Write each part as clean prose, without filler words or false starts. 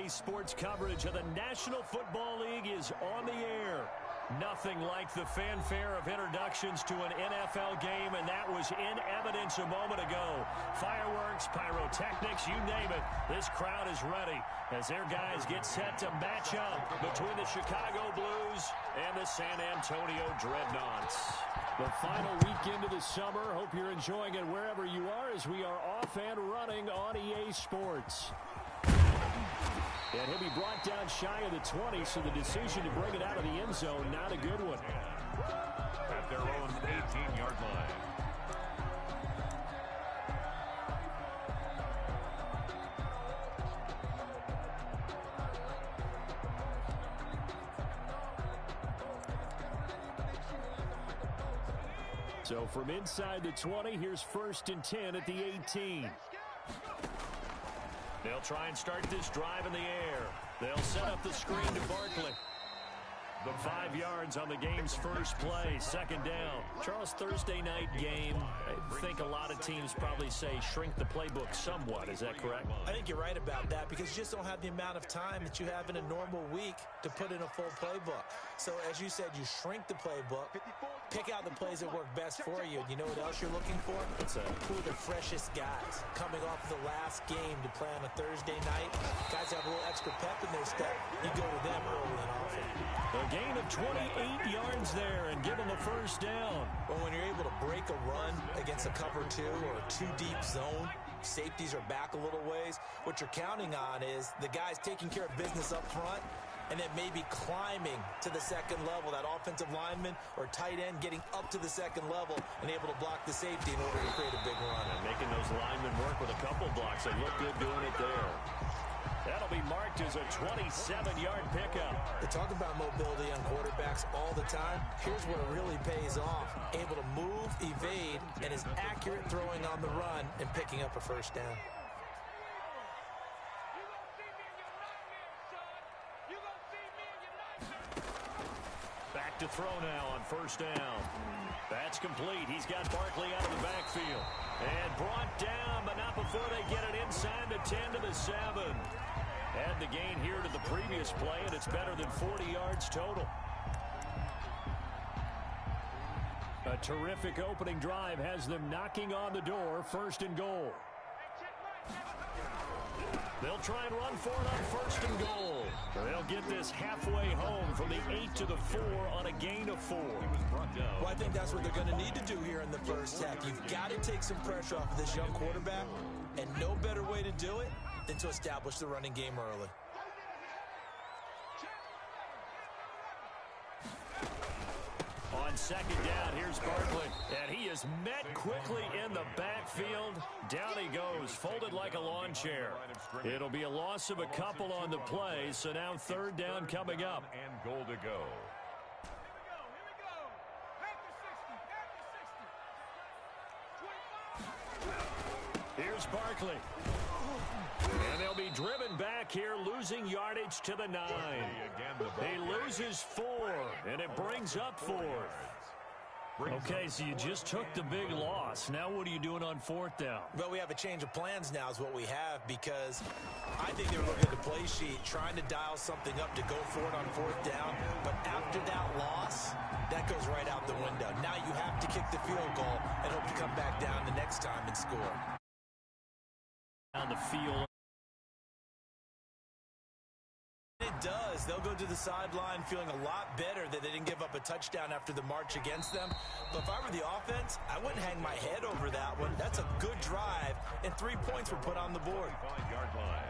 EA Sports coverage of the National Football League is on the air. Nothing like the fanfare of introductions to an NFL game, and that was in evidence a moment ago. Fireworks, pyrotechnics, you name it. This crowd is ready as their guys get set to match up between the Chicago Blues and the San Antonio Dreadnoughts. The final weekend of the summer. Hope you're enjoying it wherever you are as we are off and running on EA Sports. And he'll be brought down shy of the 20, so the decision to bring it out of the end zone, not a good one. At their own 18-yard line. So from inside the 20, here's 1st and 10 at the 18. They'll try and start this drive in the air. They'll set up the screen to Barkley. The 5 yards on the game's first play, 2nd down. Charles, Thursday night game, I think a lot of teams probably say shrink the playbook somewhat. Is that correct? I think you're right about that because you just don't have the amount of time that you have in a normal week to put in a full playbook. So as you said, you shrink the playbook, pick out the plays that work best for you. And you know what else you're looking for? Who are the freshest guys coming off of the last game to play on a Thursday night? Guys have a little extra pep in their step. You go to them early and often. A gain of 28 yards there and give them the 1st down. Well, when you're able to break a run against a cover 2 or a 2-deep zone, safeties are back a little ways. What you're counting on is the guys taking care of business up front and then maybe climbing to the 2nd level, that offensive lineman or tight end getting up to the 2nd level and able to block the safety in order to create a big run. And making those linemen work with a couple blocks. They look good doing it there. That'll be marked as a 27-yard pickup. They talk about mobility on quarterbacks all the time. Here's where it really pays off. Able to move, evade, and is accurate throwing on the run and picking up a 1st down. Back to throw now on 1st down. That's complete. He's got Barkley out of the backfield. And brought down, but not before they get it inside the 10 to the 7. Add the gain here to the previous play, and it's better than 40 yards total. A terrific opening drive has them knocking on the door, 1st and goal. They'll try and run for it on 1st and goal. They'll get this halfway home from the 8 to the 4 on a gain of 4. Well, I think that's what they're going to need to do here in the 1st half. You've got to take some pressure off of this young quarterback, and no better way to do it than to establish the running game early. On 2nd down, here's Barkley. And he is met quickly in the backfield. Down he goes, folded like a lawn chair. It'll be a loss of a couple on the play, so now 3rd down coming up. And goal to go. Here's Barkley. And they'll be driven back here, losing yardage to the 9. He loses 4, and it brings up 4th. Okay, so you just took the big loss. Now what are you doing on 4th down? Well, we have a change of plans now is what we have because I think they were looking at the play sheet, trying to dial something up to go for it on 4th down. But after that loss, that goes right out the window. Now you have to kick the field goal and hope to come back down the next time and score. On the field. It does. They'll go to the sideline feeling a lot better that they didn't give up a touchdown after the march against them. But if I were the offense, I wouldn't hang my head over that one. That's a good drive, and 3 points were put on the board. 5-yard line.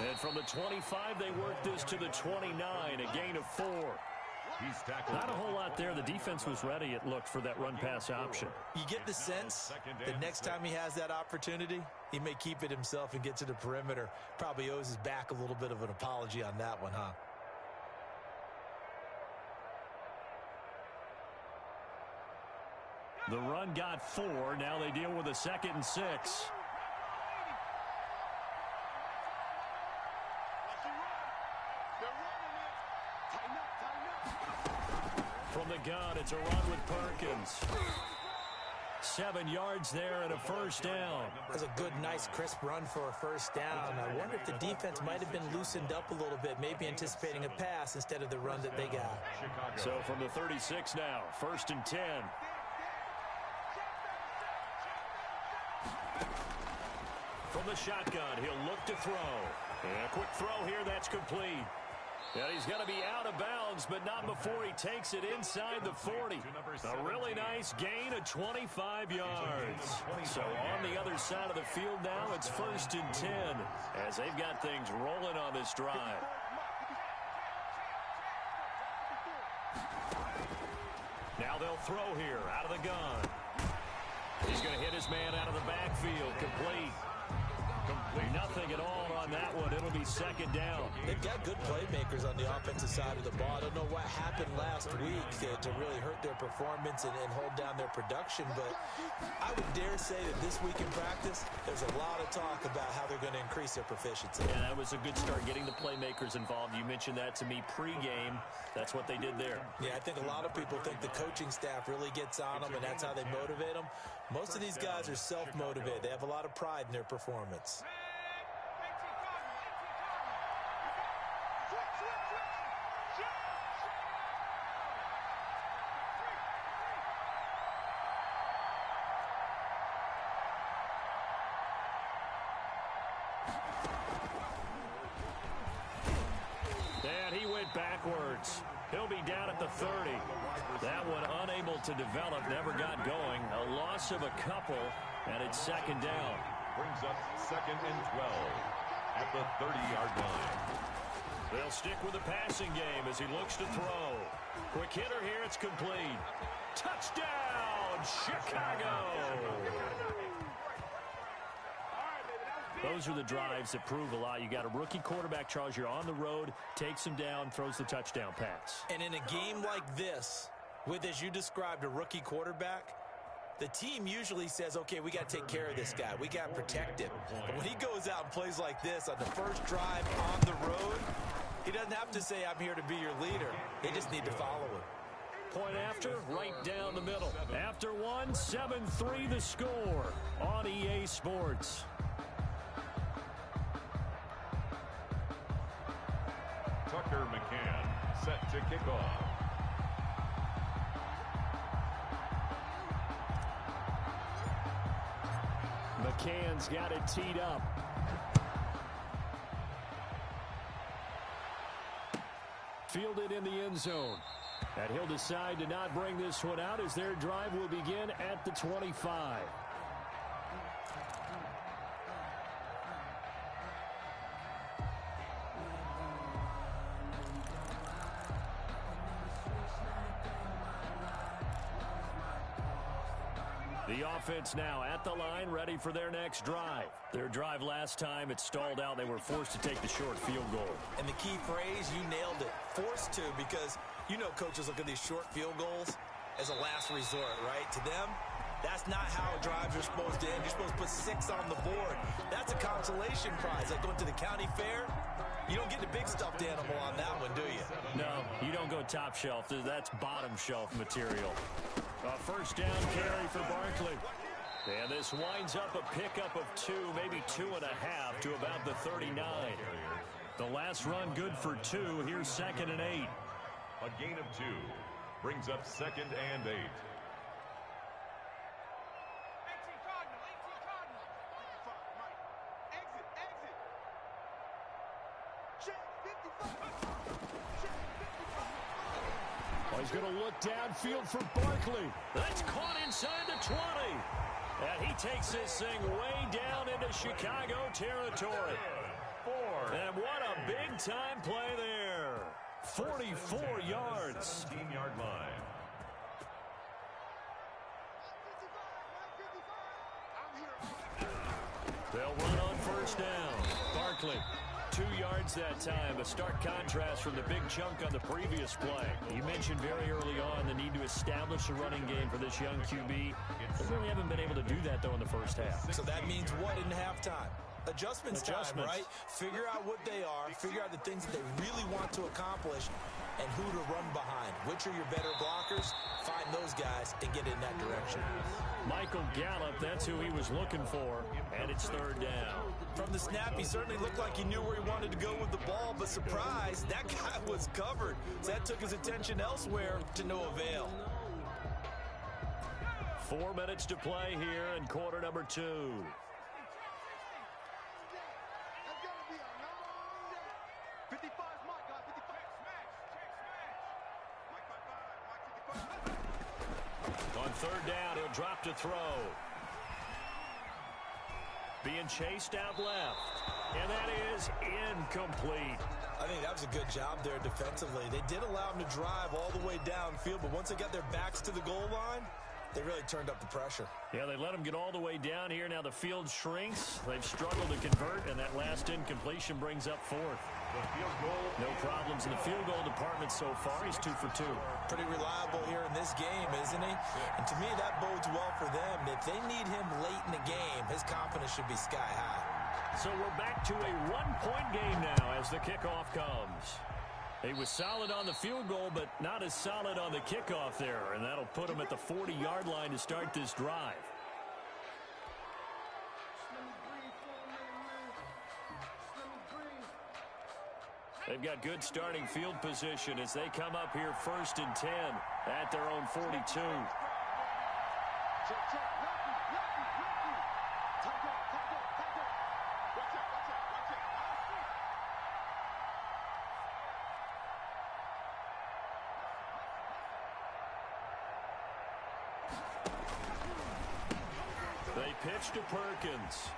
And from the 25, they work this to the 29, a gain of 4. Not a whole lot there. The defense was ready, it looked, for that run-pass option. You get the sense that next time he has that opportunity, he may keep it himself and get to the perimeter. Probably owes his back a little bit of an apology on that one, huh? The run got 4. Now they deal with a 2nd and 6. From the gun, it's a run with Perkins. 7 yards there and a first down. That's a good, nice, crisp run for a first down. I wonder if the defense might have been loosened up a little bit, maybe anticipating a pass instead of the run that they got. So from the 36 now, 1st and 10. From the shotgun, he'll look to throw. And a quick throw here, that's complete. And he's going to be out of bounds, but not before he takes it inside the 40. A really nice gain of 25 yards. So on the other side of the field now, it's 1st and 10 as they've got things rolling on this drive. Now they'll throw here out of the gun. He's going to hit his man out of the backfield. Complete. Nothing at all on that one. It'll be 2nd down. They've got good playmakers on the offensive side of the ball. I don't know what happened last week to really hurt their performance and hold down their production, but I would dare say that this week in practice, there's a lot of talk about how they're going to increase their proficiency. Yeah, that was a good start, getting the playmakers involved. You mentioned that to me pregame. That's what they did there. Yeah, I think a lot of people think the coaching staff really gets on them, and that's how they motivate them. Most of these guys are self-motivated. They have a lot of pride in their performance. And he went backwards. He'll be down at the 30. That one unable to develop, never got going. A loss of a couple, and it's 2nd down. Brings up 2nd and 12 at the 30-yard line. They'll stick with the passing game as he looks to throw. Quick hitter here, it's complete. Touchdown, Chicago! Those are the drives that prove a lot. You got a rookie quarterback, Charles. You're on the road, takes him down, throws the touchdown pass. And in a game like this, with, as you described, a rookie quarterback, the team usually says, okay, we got to take care of this guy. We got to protect him. But when he goes out and plays like this on the first drive on the road, he doesn't have to say, I'm here to be your leader. They just need to follow him. Point after, right down the middle. After one, 7-3 the score on EA Sports. Tucker McCann set to kick off. McCann's got it teed up. Fielded in the end zone. And he'll decide to not bring this one out as their drive will begin at the 25. The offense now at the line, ready for their next drive. Their drive last time, it stalled out. They were forced to take the short field goal. And the key phrase, you nailed it, forced to, because you know coaches look at these short field goals as a last resort, right? To them, that's not how drives are supposed to end. You're supposed to put 6 on the board. That's a consolation prize. Like going to the county fair, you don't get the big stuffed animal on that one, do you? No, you don't go top shelf. That's bottom shelf material. A first down carry for Barkley. And this winds up a pickup of 2, maybe 2.5 to about the 39. The last run good for 2. Here's 2nd and 8. A gain of 2 brings up 2nd and 8. Oh, he's going to look downfield for Barkley. That's caught inside the 20. And he takes this thing way down into Chicago territory. And what a big-time play there. 44 yards. 15-yard line. They'll run on first down. Barkley 2 yards that time. A stark contrast from the big chunk on the previous play. You mentioned very early on the need to establish a running game for this young QB. They really haven't been able to do that, though, in the first half. So that means what in halftime? Adjustments time, right? Figure out what they are, figure out the things that they really want to accomplish, and who to run behind. Which are your better blockers? Find those guys and get in that direction. Michael Gallup, that's who he was looking for, and it's third down. From the snap, he certainly looked like he knew where he wanted to go with the ball, but surprise, that guy was covered. So that took his attention elsewhere to no avail. 4 minutes to play here in quarter number 2. On third down, he'll drop to throw. Being chased out left. And that is incomplete. I think that was a good job there defensively. They did allow him to drive all the way downfield, but once they got their backs to the goal line, they really turned up the pressure. Yeah, they let him get all the way down here. Now the field shrinks. They've struggled to convert, and that last incompletion brings up fourth. No problems in the field goal department so far. He's 2 for 2. Pretty reliable here in this game, isn't he? And to me, that bodes well for them. If they need him late in the game, his confidence should be sky high. So we're back to a one-point game now as the kickoff comes. He was solid on the field goal, but not as solid on the kickoff there, and that'll put him at the 40-yard line to start this drive. They've got good starting field position as they come up here 1st and 10 at their own 42. They pitch to Perkins.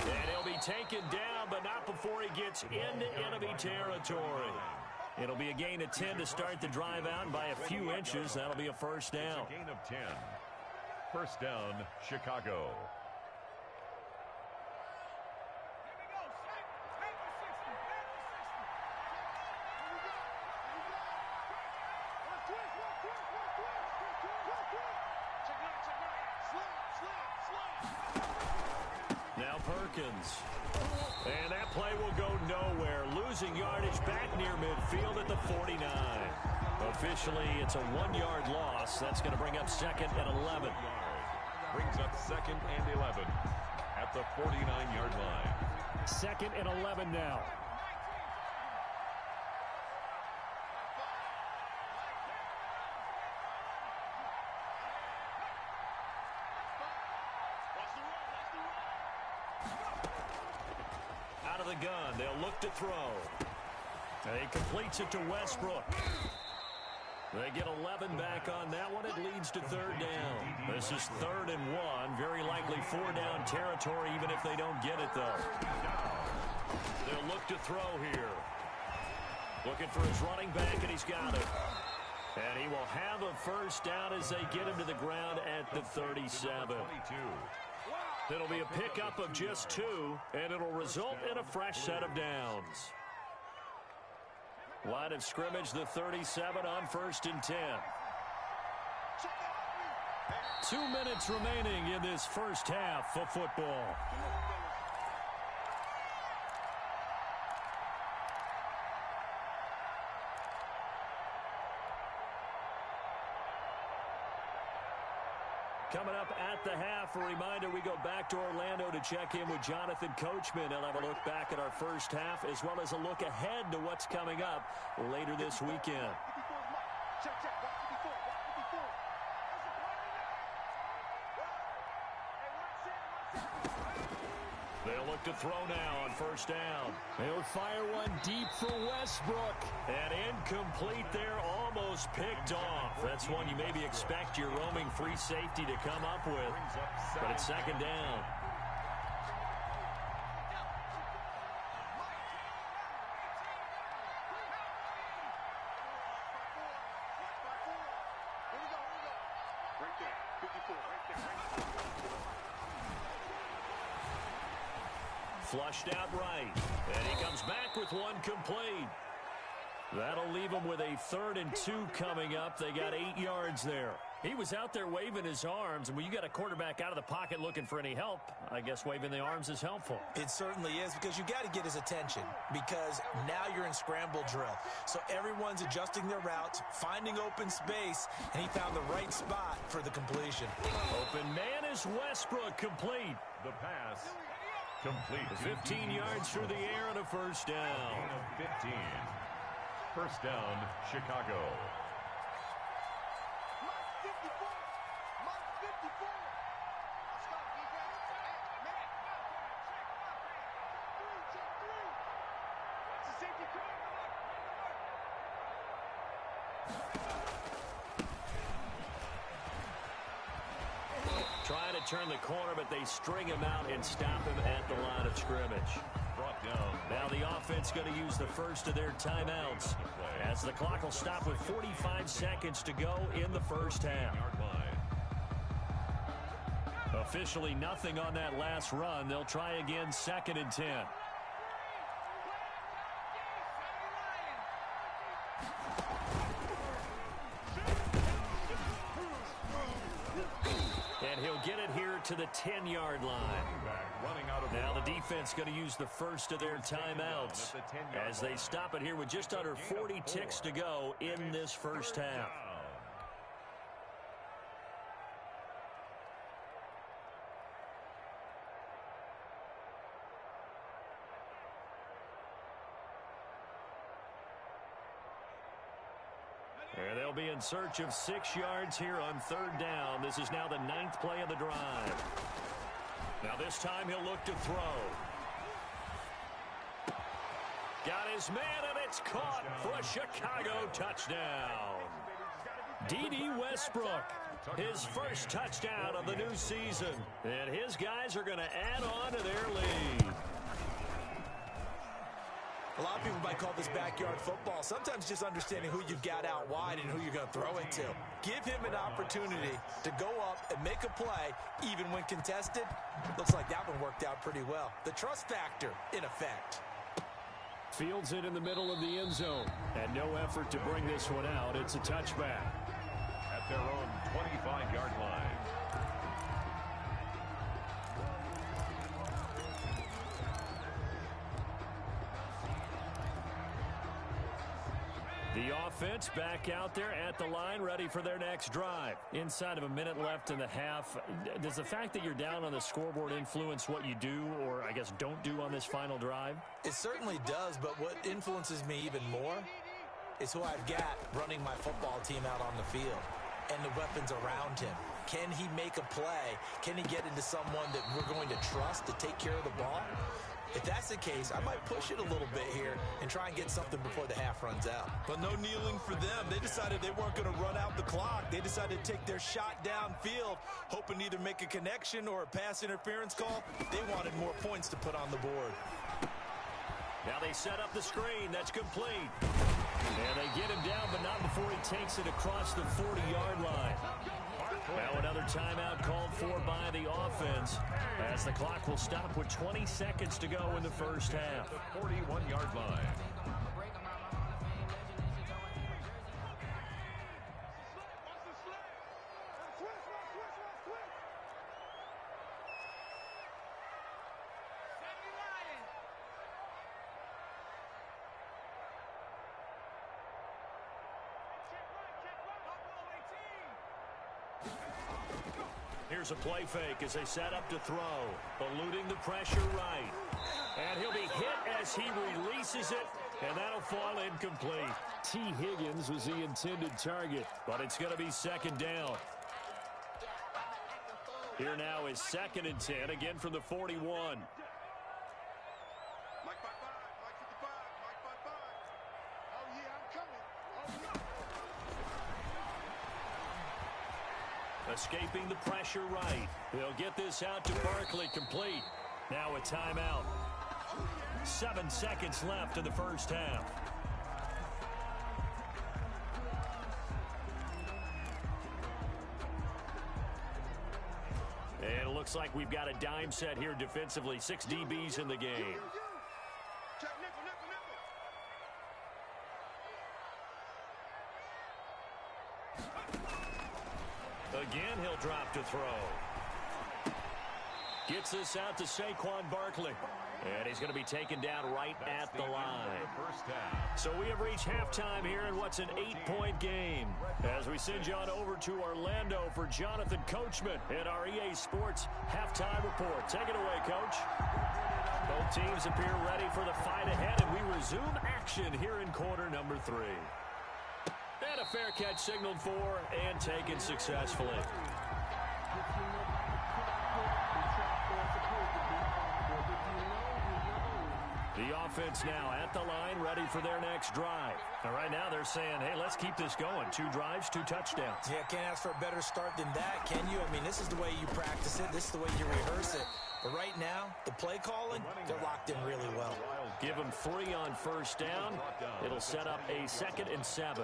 And he'll be taken down, but not before he gets into enemy territory. It'll be a gain of 10 to start the drive out, and by a few inches, that'll be a first down. It's a gain of 10. First down, Chicago. Now Perkins. And that play will go nowhere. Losing yardage back near midfield at the 49. Officially, it's a 1-yard loss. That's going to bring up 2nd and 11. Brings up 2nd and 11 at the 49-yard line. 2nd and 11 now. Out of the gun, they'll look to throw. He completes it to Westbrook. They get 11 back on that one. It leads to third down. This is 3rd and 1. Very likely 4-down territory, even if they don't get it, though. They'll look to throw here. Looking for his running back, and he's got it. And he will have a first down as they get him to the ground at the 37. It'll be a pickup of just 2, and it'll result in a fresh set of downs. Line of scrimmage, the 37 on 1st and 10. 2 minutes remaining in this first half of football. Coming up at the half, a reminder, we go back to Orlando to check in with Jonathan Coachman. He'll have a look back at our first half as well as a look ahead to what's coming up later this weekend. They'll look to throw now on 1st down. He'll fire one deep for Westbrook. And incomplete there, almost picked off. That's one you maybe expect your roaming free safety to come up with. But it's 2nd down. Flushed out right. And he comes back with one complete. That'll leave them with a 3rd and 2 coming up. They got 8 yards there. He was out there waving his arms, and when you got a quarterback out of the pocket looking for any help, I guess waving the arms is helpful. It certainly is, because you got to get his attention, because now you're in scramble drill. So everyone's adjusting their routes, finding open space, and he found the right spot for the completion. Open man is Westbrook, complete. The pass complete. 15 yards through the air and a first down. Gain of 15. First down, Chicago. Trying to turn the corner, but they string him out and stop him at the line of scrimmage. Brought down. Now the offense going to use the first of their timeouts, as the clock will stop with 45 seconds to go in the first half. Officially nothing on that last run. They'll try again, 2nd and 10. And he'll get it here to the 10-yard line. Now the defense going to use the first of their timeouts as they stop it here with just under 40 ticks to go in this first half. And they'll be in search of 6 yards here on 3rd down. This is now the 9th play of the drive. Now this time he'll look to throw. Got his man, and it's caught for a Chicago touchdown. D.D. Westbrook, his first touchdown of the new season. And his guys are going to add on to their lead. A lot of people might call this backyard football. Sometimes just understanding who you've got out wide and who you're going to throw it to. Give him an opportunity to go up and make a play, even when contested. Looks like that one worked out pretty well. The trust factor, in effect. Fields it in the middle of the end zone. And no effort to bring this one out. It's a touchback. At their own 25-yard line. The offense back out there at the line, ready for their next drive. Inside of a minute left in the half, does the fact that you're down on the scoreboard influence what you do, or I guess don't do on this final drive? It certainly does, but what influences me even more is who I've got running my football team out on the field and the weapons around him. Can he make a play? Can he get into someone that we're going to trust to take care of the ball? If that's the case, I might push it a little bit here and try and get something before the half runs out. But no kneeling for them. They decided they weren't going to run out the clock. They decided to take their shot downfield, hoping to either make a connection or a pass interference call. They wanted more points to put on the board. Now they set up the screen. That's complete. And they get him down, but not before he takes it across the 40-yard line. Now another timeout called for by the offense, as the clock will stop with 20 seconds to go in the first half. 41-yard line. Here's a play fake as they set up to throw. Eluding the pressure right. And he'll be hit as he releases it, and that'll fall incomplete. T. Higgins was the intended target, but it's going to be 2nd down. Here now is 2nd and 10, again from the 41. Escaping the pressure right. They'll get this out to Barkley, complete. Now a timeout. 7 seconds left in the first half. And it looks looks like we've got a dime set here defensively. 6 DBs in the game. Again, he'll drop to throw. Gets this out to Saquon Barkley. And he's going to be taken down right at the line. So we have reached halftime here in what's an 8-point game. As we send you on over to Orlando for Jonathan Coachman in our EA Sports Halftime Report. Take it away, Coach. Both teams appear ready for the fight ahead, and we resume action here in quarter number 3. And a fair catch signaled for and taken successfully. The offense now at the line, ready for their next drive. And right now they're saying, hey, let's keep this going. 2 drives, 2 touchdowns. Yeah, can't ask for a better start than that, can you? I mean, this is the way you practice it. This is the way you rehearse it. But right now, the play calling, they're locked in really well. Give them 3 on first down. It'll set up a 2nd and 7.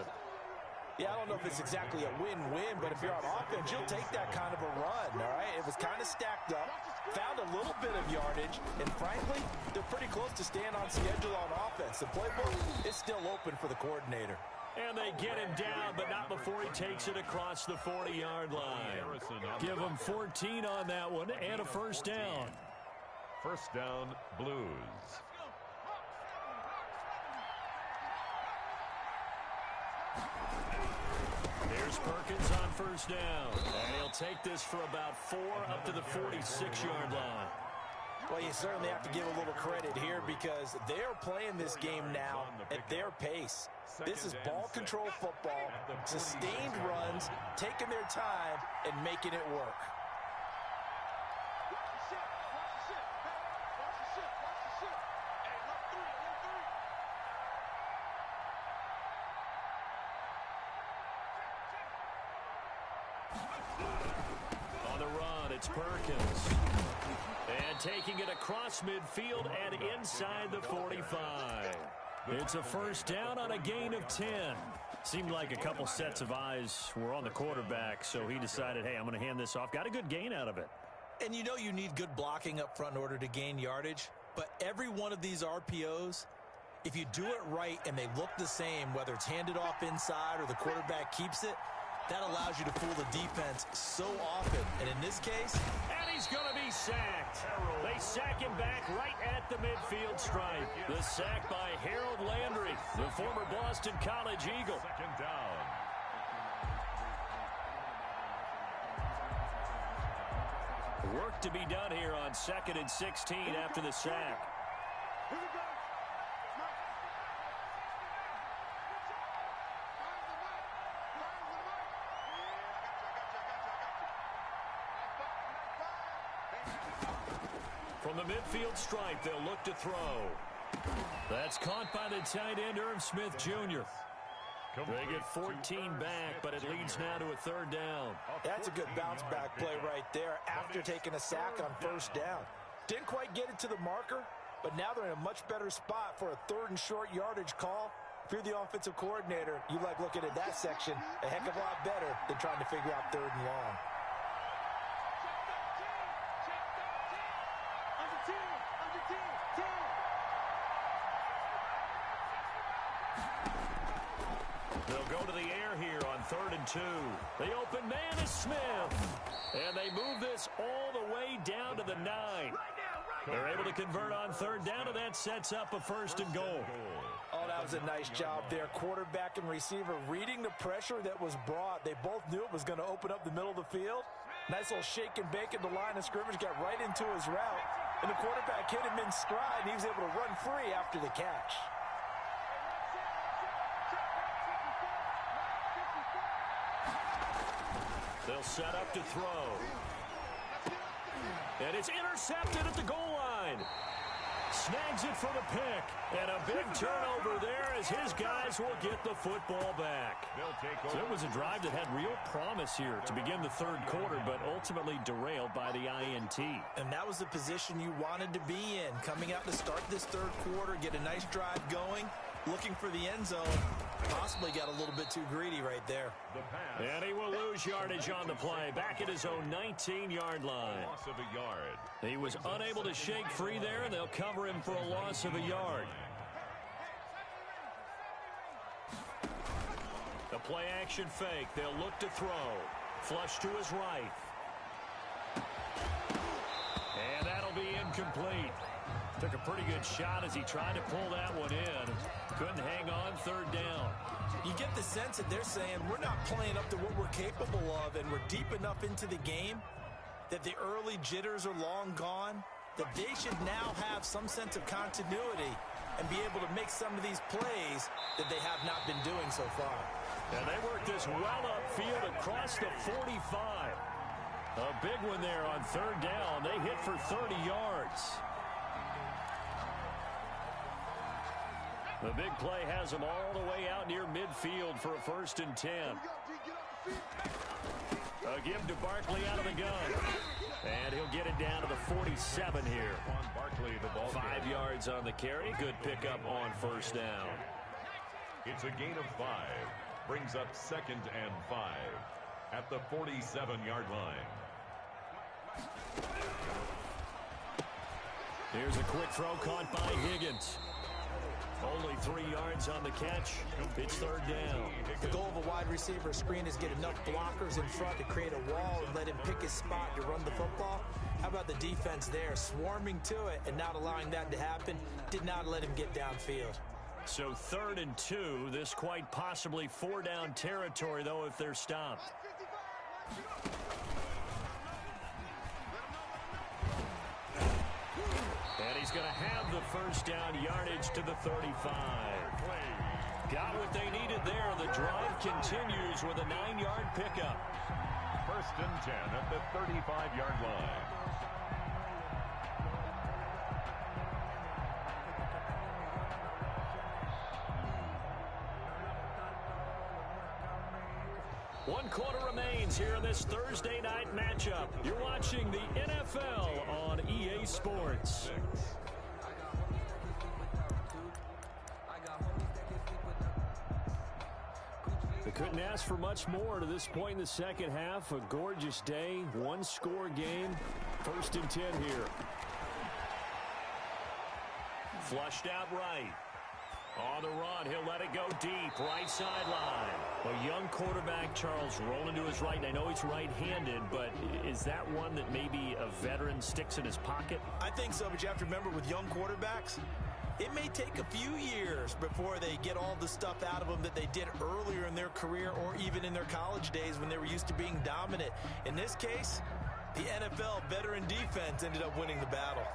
Yeah, I don't know if it's exactly a win-win, but if you're on offense, you'll take that kind of a run, all right? It was kind of stacked up, found a little bit of yardage, and frankly, they're pretty close to staying on schedule on offense. The playbook is still open for the coordinator. And they get him down, but not before he takes it across the 40-yard line. Give him 14 on that one and a first down. First down, Blues. Here's Perkins on first down. And he'll take this for about 4 up to the 46-yard line. Well, you certainly have to give a little credit here because they're playing this game now at their pace. This is ball control football, sustained runs, taking their time, and making it work. On the run, it's Perkins. And taking it across midfield and inside the 45. It's a first down on a gain of 10. Seemed like a couple sets of eyes were on the quarterback, so he decided, hey, I'm going to hand this off. Got a good gain out of it. And you know you need good blocking up front in order to gain yardage, but every one of these RPOs, if you do it right and they look the same, whether it's handed off inside or the quarterback keeps it, that allows you to fool the defense so often. And in this case, and he's going to be sacked. They sack him back right at the midfield stripe. The sack by Harold Landry, the former Boston College Eagle. Second down. Work to be done here on 2nd and 16 after the sack. From the midfield stripe, they'll look to throw. That's caught by the tight end, Irv Smith Jr. They get 14 back, but it leads now to a 3rd down. That's a good bounce-back play right there after taking a sack on first down. Didn't quite get it to the marker, but now they're in a much better spot for a 3rd and short yardage call. If you're the offensive coordinator, you like looking at that section a heck of a lot better than trying to figure out 3rd and long. They'll go to the air here on 3rd and 2. The open man is Smith. And they move this all the way down to the 9. They're able to convert on 3rd down, and that sets up a 1st and goal. Oh, that was a nice job there. Quarterback and receiver reading the pressure that was brought. They both knew it was going to open up the middle of the field. Nice little shake and bake at the line of scrimmage, got right into his route. And the quarterback hit him in stride, and he was able to run free after the catch. They'll set up to throw. And it's intercepted at the goal line. Snags it for the pick. And a big turnover there as his guys will get the football back. So it was a drive that had real promise here to begin the 3rd quarter, but ultimately derailed by the INT. And that was the position you wanted to be in. Coming out to start this 3rd quarter, get a nice drive going. looking for the end zone. Possibly got a little bit too greedy right there. And he will lose yardage on the play. Back at his own 19-yard line. Loss of a yard. He was unable to shake free there, and they'll cover him for a loss of a yard. The play action fake. They'll look to throw. Flush to his right. And that'll be incomplete. Took a pretty good shot as he tried to pull that one in. Couldn't hang on third down. You get the sense that they're saying we're not playing up to what we're capable of, and we're deep enough into the game that the early jitters are long gone, that they should now have some sense of continuity and be able to make some of these plays that they have not been doing so far. And they worked this well upfield across the 45. A big one there on third down. They hit for 30 yards. The big play has him all the way out near midfield for a 1st and 10. A give to Barkley out of the gun. And he'll get it down to the 47 here. On Barkley, the ball 5 yards on the carry. Good pickup on 1st down. It's a gain of 5. Brings up 2nd and 5 at the 47-yard line. Here's a quick throw caught by Higgins. Only 3 yards on the catch. It's 3rd down. The goal of a wide receiver screen is get enough blockers in front to create a wall and let him pick his spot to run the football. How about the defense there, swarming to it and not allowing that to happen? Did not let him get downfield. So 3rd and 2. This quite possibly 4-down territory, though, if they're stopped. And he's going to have the 1st down yardage to the 35. Got what they needed there. The drive continues with a 9-yard pickup. 1st and 10 at the 35-yard line. One quarter remains here in this Thursday night matchup. You're watching the NFL on EA Sports. They couldn't ask for much more to this point in the second half. A gorgeous day, 1-score game. 1st and 10 here. Flushed out right. On the run, he'll let it go deep, right sideline. A young quarterback, Charles, rolling to his right. And I know he's right-handed, but is that one that maybe a veteran sticks in his pocket? I think so, but you have to remember with young quarterbacks, it may take a few years before they get all the stuff out of them that they did earlier in their career or even in their college days when they were used to being dominant. In this case, the NFL veteran defense ended up winning the battle.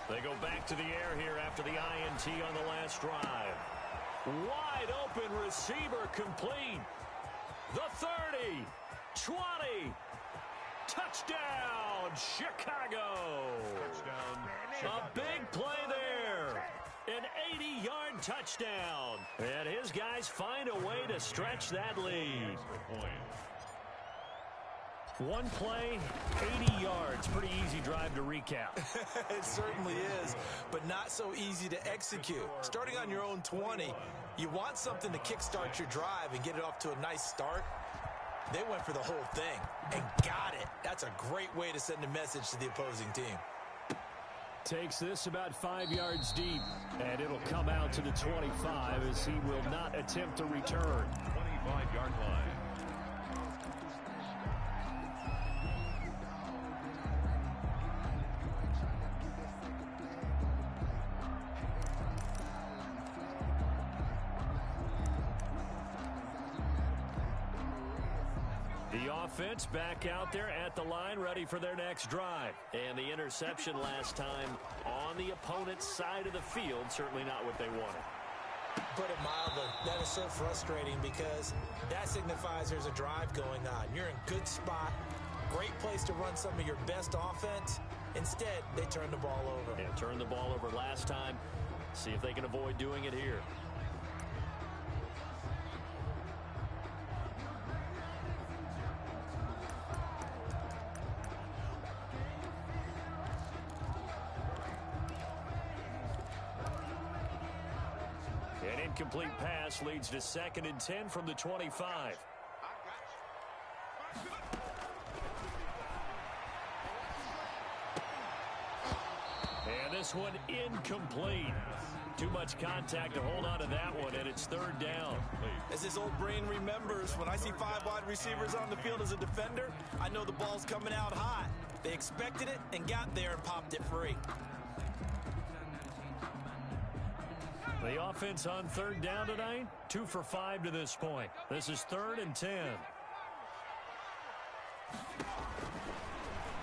They go back to the air here after the INT on the last drive. Wide open receiver complete. The 30, 20, touchdown, Chicago. Touchdown. A big play there. An 80-yard touchdown. And his guys find a way to stretch that lead. One play, 80 yards. Pretty easy drive to recap. It certainly is, but not so easy to execute. Starting on your own 20, you want something to kickstart your drive and get it off to a nice start. They went for the whole thing and got it. That's a great way to send a message to the opposing team. Takes this about 5 yards deep, and it'll come out to the 25 as he will not attempt to return. 25-yard line. Offense back out there at the line, ready for their next drive. And the interception last time on the opponent's side of the field, certainly not what they wanted. Put it mildly, that is so frustrating because that signifies there's a drive going on. You're in good spot, great place to run some of your best offense. Instead, they turn the ball over. Yeah, turned the ball over last time. See if they can avoid doing it here. An incomplete pass leads to 2nd and 10 from the 25. And this one incomplete. Too much contact to hold on to that one, and it's 3rd down. As his old brain remembers, when I see 5 wide receivers on the field as a defender, I know the ball's coming out hot. They expected it and got there and popped it free. The offense on 3rd down tonight, 2 for 5 to this point. This is 3rd and 10.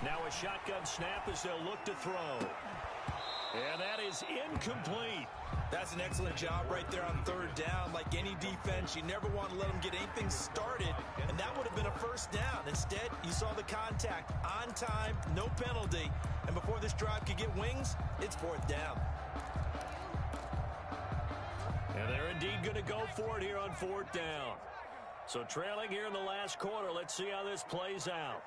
Now a shotgun snap as they'll look to throw. And that is incomplete. That's an excellent job right there on 3rd down. Like any defense, you never want to let them get anything started, and that would have been a 1st down. Instead, you saw the contact on time, no penalty, and before this drive could get wings, it's 4th down. And they're indeed going to go for it here on 4th down. So trailing here in the last quarter, let's see how this plays out.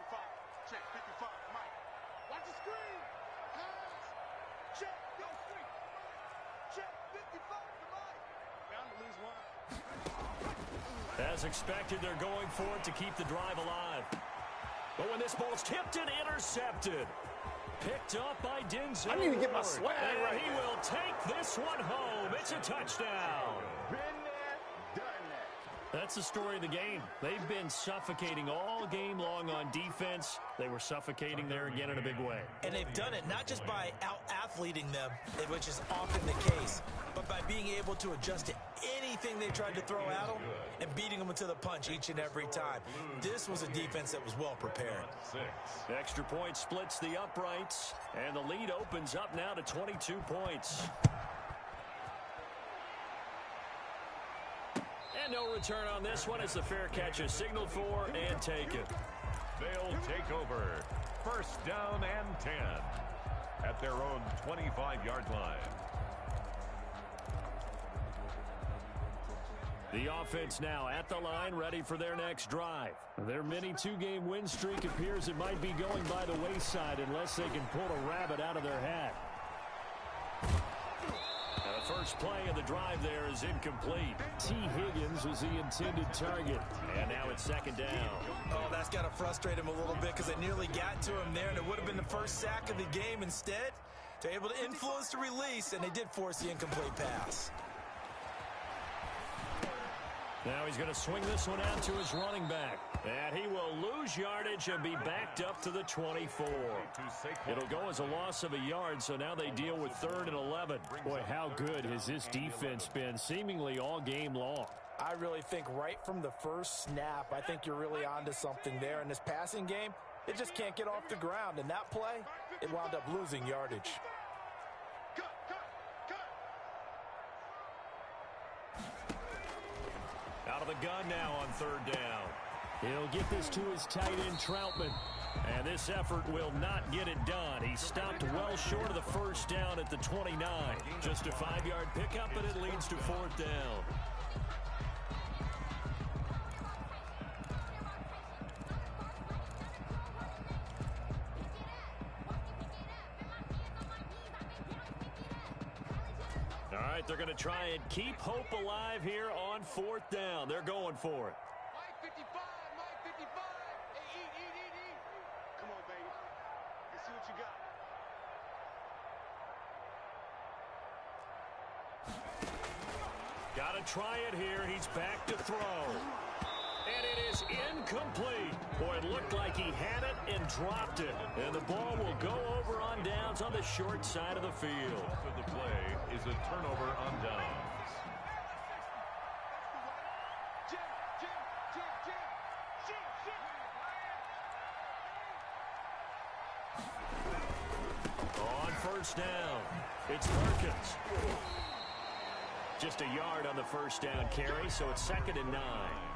As expected, they're going for it to keep the drive alive. But when this ball's tipped and intercepted, picked up by Denzel. I need to get my swag and right. He will take this one home. It's a touchdown. Been there, done that. That's the story of the game. They've been suffocating all game long on defense. They were suffocating there again in a big way. And they've done it not just by out-athleting them, which is often the case, but by being able to adjust to anything they tried to throw at them and beating them into the punch each and every time. This was a defense that was well prepared. Extra point splits the uprights, and the lead opens up now to 22 points. And no return on this one as the fair catch is signaled for and taken. They'll take over 1st down and 10 at their own 25-yard line. The offense now at the line, ready for their next drive. Their mini 2-game win streak appears it might be going by the wayside unless they can pull a rabbit out of their hat. Now the first play of the drive there is incomplete. T. Higgins was the intended target. And now it's 2nd down. Oh, that's got to frustrate him a little bit because they nearly got to him there, and it would have been the first sack of the game. Instead, they're able to influence the release, and they did force the incomplete pass. Now he's going to swing this one out to his running back. And he will lose yardage and be backed up to the 24. It'll go as a loss of a yard, so now they deal with 3rd and 11. Boy, how good has this defense been seemingly all game long? I really think right from the first snap, I think you're really onto something there. In this passing game, it just can't get off the ground. And that play, it wound up losing yardage. Out of the gun now on 3rd down. He'll get this to his tight end, Troutman. And this effort will not get it done. He stopped well short of the 1st down at the 29. Just a 5-yard pickup, and it leads to 4th down. All right, they're going to try and keep hope alive here on 4th down. They're going for it. Mike 55, Mike 55. Hey, eat. Come on, baby. Let's see what you got. Got to try it here. He's back to throw. And it is incomplete. Boy, it looked like he had it and dropped it. And the ball will go over on downs on the short side of the field. The play is a turnover on downs. On 1st down, it's Perkins. Just a yard on the 1st down carry, so it's 2nd and 9.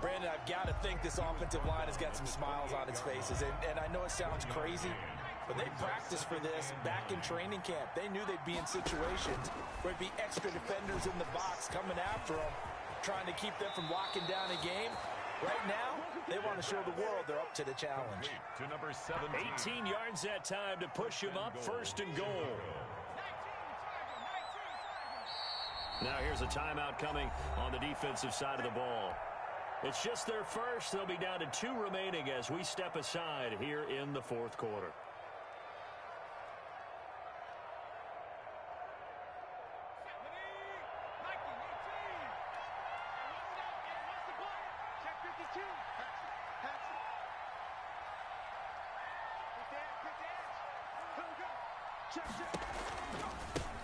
Brandon, I've got to think this offensive line has got some smiles on its faces. And I know it sounds crazy, But they practiced for this back in training camp. They knew they'd be in situations where it'd be extra defenders in the box coming after them, trying to keep them from locking down a game. Right now, they want to show the world they're up to the challenge. To number 17. 18 yards that time to push him up, first and goal. Now here's a timeout coming on the defensive side of the ball. It's just their first. They'll be down to 2 remaining as we step aside here in the fourth quarter.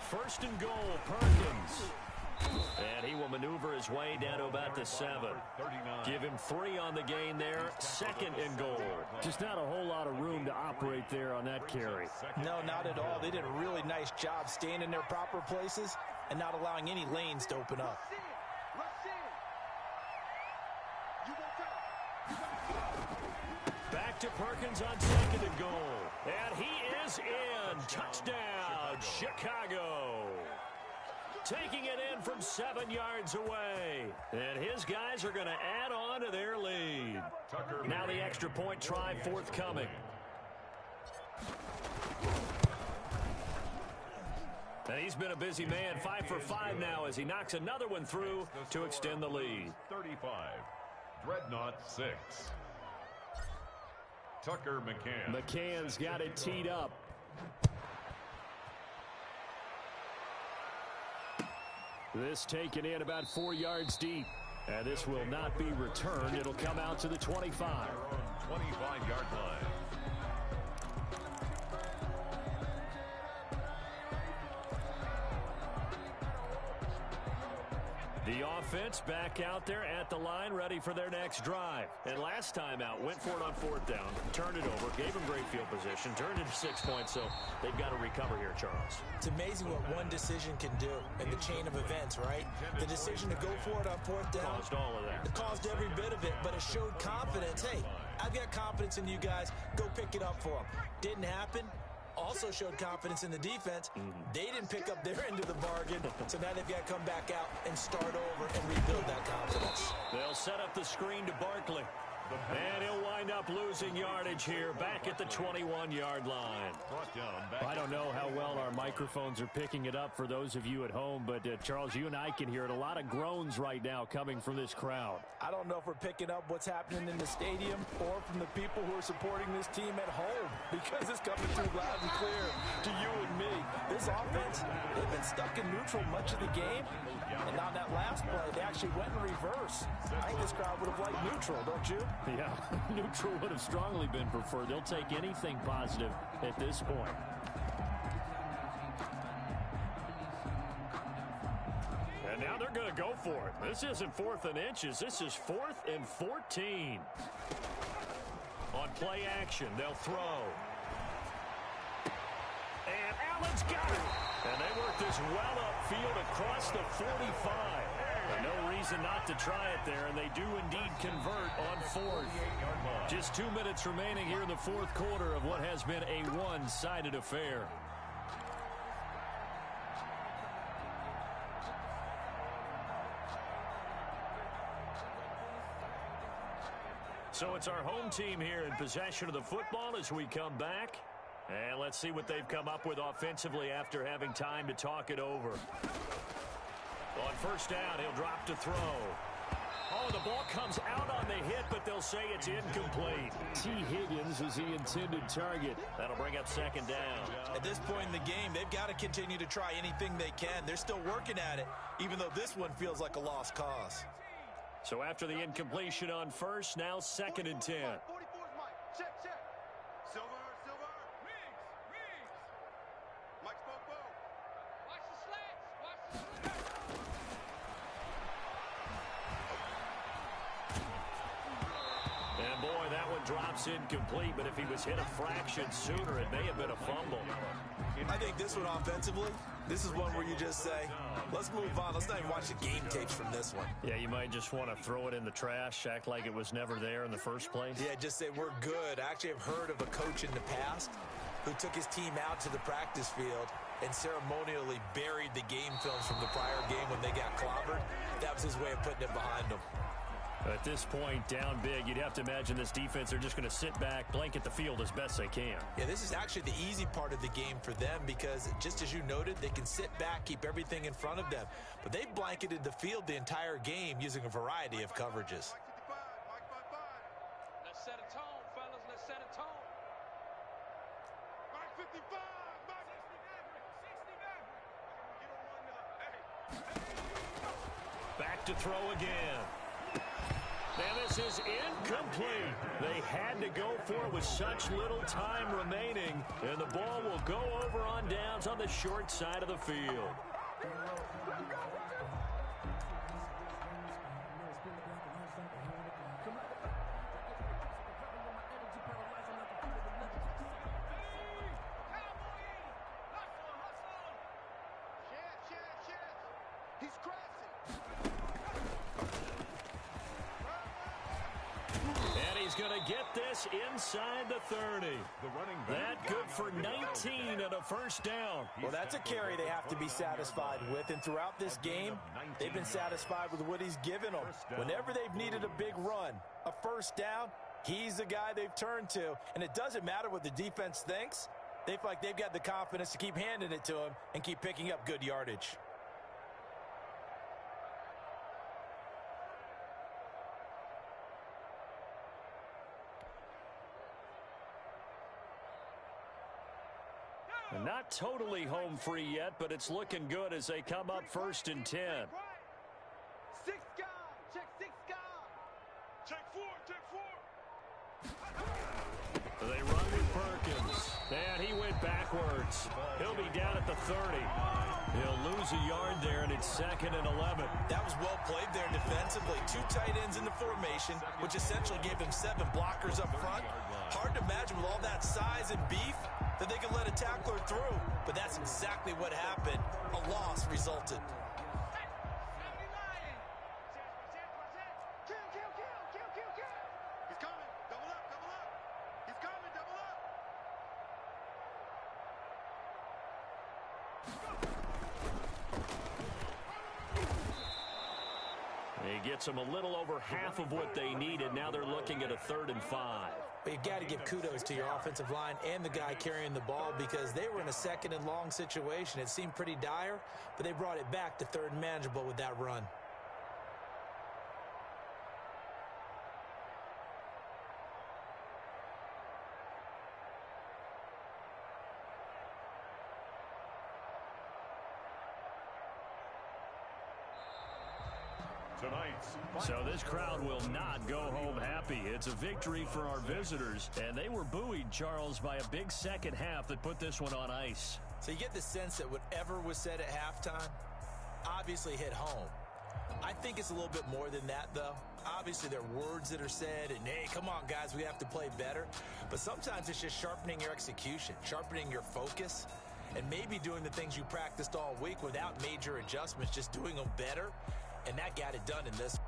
First and goal, Perkins. And he will maneuver his way down to about the 7. Give him 3 on the gain there. Second and goal. Just not a whole lot of room to operate there on that carry. No, not at all. They did a really nice job staying in their proper places and not allowing any lanes to open up. Back to Perkins on second and goal. And he is in. Touchdown, Chicago. Taking it in from 7 yards away. And his guys are going to add on to their lead. Now the extra point try forthcoming. And he's been a busy man. 5 for 5 now as he knocks another one through to extend the lead. 35. Dreadnought 6. Tucker McCann. McCann's got it teed up. This taken in about 4 yards deep. And this will not be returned. It'll come out to the 25. 25-yard line. The offense back out there at the line, ready for their next drive. And last time out, went for it on 4th down, turned it over, gave them great field position, turned it to 6 points, so they've got to recover here, Charles. It's amazing what one decision can do in the chain of events, right? The decision to go for it on 4th down. Caused all of that. It caused every bit of it, but it showed confidence. Hey, I've got confidence in you guys. Go pick it up for them. Didn't happen. Also showed confidence in the defense. They didn't pick up their end of the bargain, so now they've got to come back out and start over and rebuild that confidence. They'll set up the screen to Barkley. And he'll wind up losing yardage here back at the 21-yard line. I don't know how well our microphones are picking it up for those of you at home, but Charles, you and I can hear it. A lot of groans right now coming from this crowd. I don't know if we're picking up what's happening in the stadium or from the people who are supporting this team at home, because it's coming through loud and clear to you and me. This offense, they've been stuck in neutral much of the game, and on that last play, they actually went in reverse. I think this crowd would have liked neutral, don't you? Yeah, neutral would have strongly been preferred. They'll take anything positive at this point. And now they're going to go for it. This isn't 4th and inches. This is 4th and 14. On play action, they'll throw. And Allen's got it. And they work this well upfield across the 45. And no reason not to try it there, and they do indeed convert on 4th. Just 2 minutes remaining here in the fourth quarter of what has been a one-sided affair. So it's our home team here in possession of the football as we come back. And let's see what they've come up with offensively after having time to talk it over. On 1st down, he'll drop to throw. Oh, the ball comes out on the hit, but they'll say it's incomplete. T. Higgins is the intended target. That'll bring up 2nd down. At this point in the game, they've got to continue to try anything they can. They're still working at it, even though this one feels like a lost cause. So after the incompletion on 1st, now 2nd and 10. 44's Mike. Check. Silver. Mike Spoke. Watch the slats. And boy, that one drops incomplete, but if he was hit a fraction sooner, it may have been a fumble. I think this one offensively, this is one where you just say, let's move on. Let's not even watch the game tapes from this one. Yeah, you might just want to throw it in the trash, act like it was never there in the first place. Yeah, just say we're good. I actually have heard of a coach in the past who took his team out to the practice field and ceremonially buried the game films from the prior game when they got clobbered. That was his way of putting it behind him. At this point, down big, you'd have to imagine this defense are just going to sit back, blanket the field as best they can. Yeah, this is actually the easy part of the game for them because, just as you noted, they can sit back, keep everything in front of them. But they blanketed the field the entire game using a variety of coverages. Let's set a tone, fellas. Let's set a tone. Mike 55. Mike 69. Back to throw again. And this is incomplete. They had to go for it with such little time remaining, and the ball will go over on downs on the short side of the field. He's crazy. And he's going to get this inside the 30. That good for 19 and a first down. Well, that's a carry they have to be satisfied with. And throughout this game, they've been satisfied with what he's given them. Whenever they've needed a big run, a first down, he's the guy they've turned to. And it doesn't matter what the defense thinks. They feel like they've got the confidence to keep handing it to him and keep picking up good yardage. Not totally home free yet, but it's looking good as they come up 1st and 10. Six guy. Check six guy. Check four. Check four. They run with Perkins. And he went backwards. He'll be down at the 30. He'll lose a yard there, and it's 2nd and 11. That was well played there defensively. 2 tight ends in the formation, which essentially gave him 7 blockers up front. Hard to imagine with all that size and beef that they could let a tackler through. But that's exactly what happened. A loss resulted. He's coming. Double up. Double up. He's coming. Double up. He gets them a little over half of what they needed. Now they're looking at a 3rd and 5. But you've got to give kudos to your offensive line and the guy carrying the ball because they were in a 2nd and long situation. It seemed pretty dire, but they brought it back to 3rd and manageable with that run. So this crowd will not go home happy. It's a victory for our visitors, and they were buoyed, Charles, by a big second half that put this one on ice. So you get the sense that whatever was said at halftime obviously hit home. I think it's a little bit more than that, though. Obviously, there are words that are said, and, hey, come on, guys, we have to play better. But sometimes it's just sharpening your execution, sharpening your focus, and maybe doing the things you practiced all week without major adjustments, just doing them better. And that got it done in this.